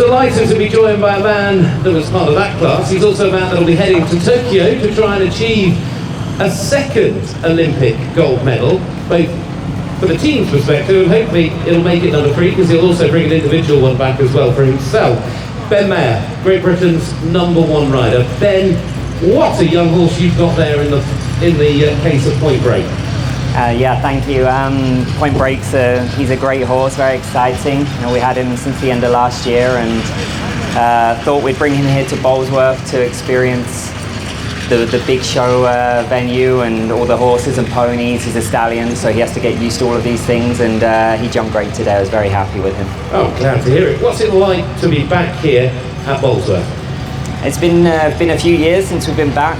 delighted to be joined by a man that was part of that class. He's also a man that will be heading to Tokyo to try and achieve a second Olympic gold medal, both for the team's perspective, and hopefully it'll make it number 3, because he'll also bring an individual one back as well for himself. Maher, Great Britain's #1 rider. Ben, what a young horse you've got there in the case of Point Break. Yeah, thank you. Point Break's he's a great horse, very exciting. We had him since the end of last year, and thought we'd bring him here to Bolesworth to experience the big show venue and all the horses and ponies. He's a stallion, so he has to get used to all of these things, and he jumped great today. I was very happy with him. Oh, glad to hear it. What's it like to be back here at Bolesworth? It's been a few years since we've been back,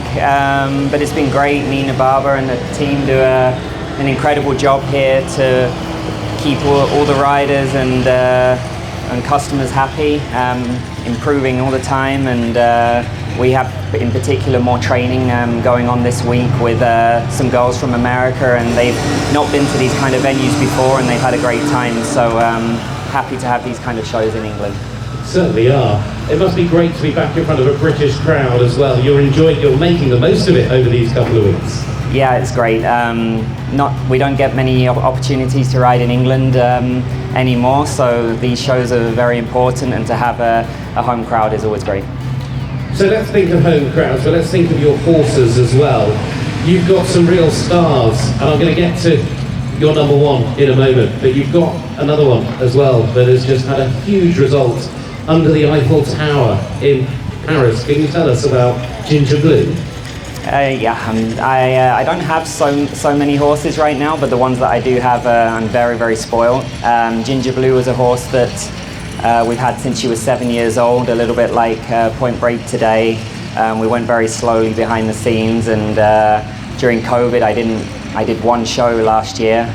but it's been great. Nina Barber and the team do an incredible job here to keep all the riders and customers happy, improving all the time, and we have in particular more training going on this week with some girls from America, and they've not been to these kind of venues before, and they've had a great time, so happy to have these kind of shows in England. Certainly are. It must be great to be back in front of a British crowd as well. You're making the most of it over these couple of weeks. Yeah, it's great. We don't get many opportunities to ride in England anymore, so these shows are very important, and to have a home crowd is always great. So let's think of home crowds, but let's think of your horses as well. You've got some real stars, and I'm going to get to your #1 in a moment, but you've got another one as well that has just had a huge result under the Eiffel Tower in Paris. Can you tell us about Ginger Blue? I don't have so many horses right now, but the ones that I do have, I'm very, very spoiled. Ginger Blue was a horse that we've had since she was 7 years old, a little bit like Point Break today. We went very slowly behind the scenes, and during COVID I did one show last year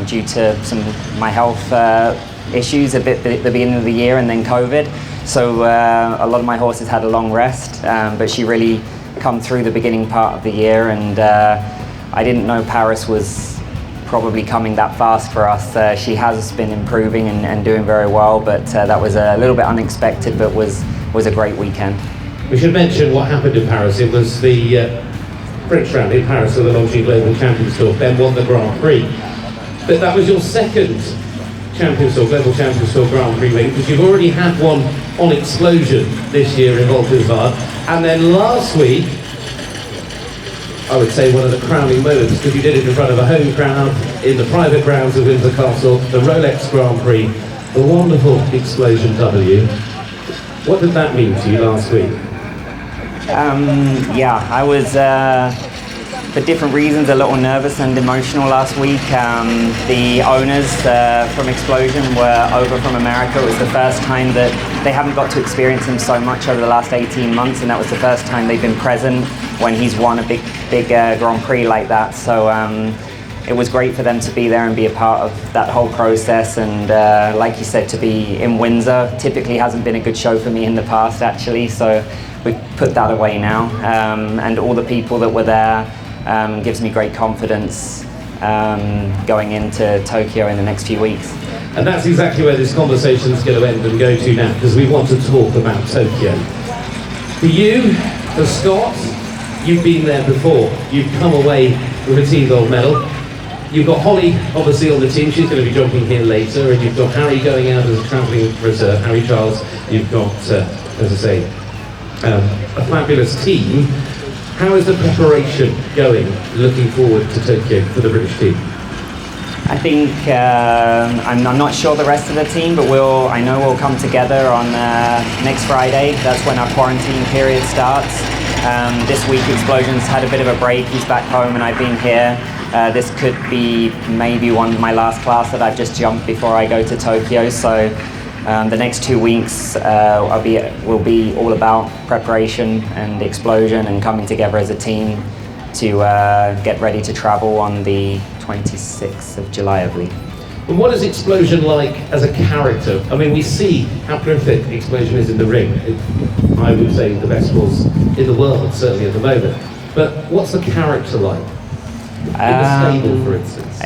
due to my health issues at the beginning of the year, and then COVID. So a lot of my horses had a long rest, but she really come through the beginning part of the year, and I didn't know Paris was probably coming that fast for us. She has been improving and doing very well, but that was a little bit unexpected, but was a great weekend. We should mention what happened in Paris. It was the French round in Paris of the Longines Global Champions Tour. Ben won the Grand Prix, but that was your second Champions Tour, Global Champions Tour Grand Prix win, because you've already had one on Explosion this year in Valkenburg, and then last week, I would say one of the crowning moments, because you did it in front of a home crowd in the private grounds of Windsor Castle, the Rolex Grand Prix, the wonderful Explosion W. What did that mean to you last week? Yeah, I was, for different reasons, a little nervous and emotional last week. The owners from Explosion were over from America. It was the first time that they haven't got to experience him so much over the last 18 months, and that was the first time they've been present when he's won a big Grand Prix like that. So it was great for them to be there and be a part of that whole process, and like you said, to be in Windsor typically hasn't been a good show for me in the past, actually, so we put that away now, and all the people that were there gives me great confidence going into Tokyo in the next few weeks. And that's exactly where this conversation is going to end and go to now, because we want to talk about Tokyo. For you, for Scott, you've been there before. You've come away with a team gold medal. You've got Holly, obviously, on the team. She's going to be jumping here later. And you've got Harry going out as a travelling reserve, Harry Charles. You've got, as I say, a fabulous team. How is the preparation going, looking forward to Tokyo for the British team? I think, I'm not sure the rest of the team, but I know we'll come together on next Friday. That's when our quarantine period starts. This week Explosion's had a bit of a break. He's back home and I've been here. This could be maybe my last class that I've just jumped before I go to Tokyo. So the next 2 weeks will be all about preparation and Explosion and coming together as a team to get ready to travel on the 26th of July, I believe. And what is Explosion like as a character? I mean, we see how prolific Explosion is in the ring. I would say the best horse in the world, certainly at the moment. But what's the character like? In the stable, for instance?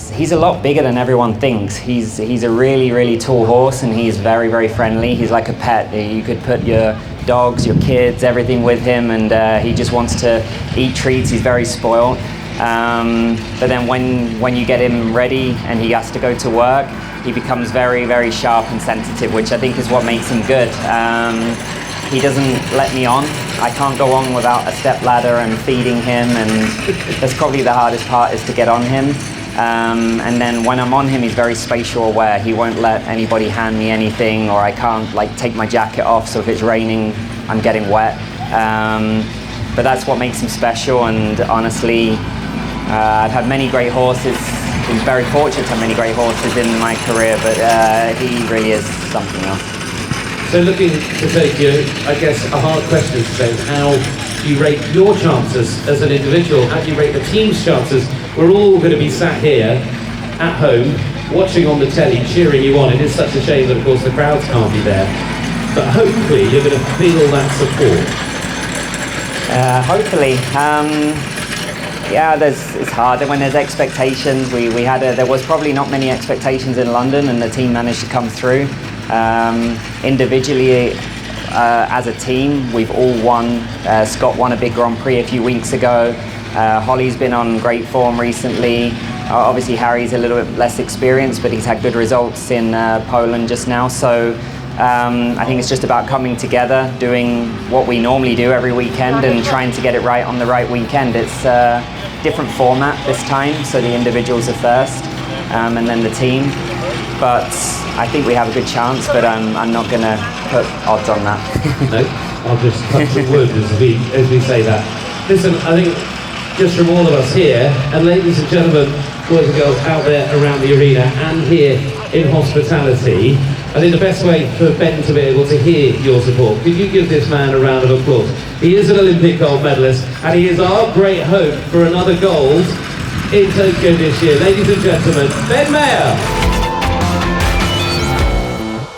he's a lot bigger than everyone thinks. He's a really tall horse, and he's very friendly. He's like a pet. You could put your dogs, your kids, everything with him, and he just wants to eat treats. He's very spoiled. But then when you get him ready and he has to go to work, he becomes very sharp and sensitive, which I think is what makes him good. He doesn't let me on. I can't go on without a step ladder and feeding him, and that's probably the hardest part, is to get on him. And then when I'm on him, he's very spatial aware. He won't let anybody hand me anything, or I can't like take my jacket off, so if it's raining, I'm getting wet. But that's what makes him special, and honestly, I've had many great horses. Been very fortunate to have many great horses in my career, but he really is something else. So looking to take you, I guess, a hard question to say, how do you rate your chances as an individual? How do you rate the team's chances? We're all going to be sat here at home, watching on the telly, cheering you on. It is such a shame that, of course, the crowds can't be there. But hopefully you're going to feel that support. Hopefully. Yeah, it's hard when there's expectations. There was probably not many expectations in London, and the team managed to come through. Individually, as a team, we've all won. Scott won a big Grand Prix a few weeks ago. Holly's been on great form recently. Obviously, Harry's a little bit less experienced, but he's had good results in Poland just now. So I think it's just about coming together, doing what we normally do every weekend, and trying to get it right on the right weekend. It's a different format this time, so the individuals are first, and then the team. But I think we have a good chance, but I'm not going to put odds on that. No, I'll just touch the wood as we say that. Listen, I think just from all of us here, and ladies and gentlemen, boys and girls out there around the arena and here in hospitality, I think the best way for Ben to be able to hear your support, could you give this man a round of applause? He is an Olympic gold medalist, and he is our great hope for another gold in Tokyo this year. Ladies and gentlemen, Ben Maher.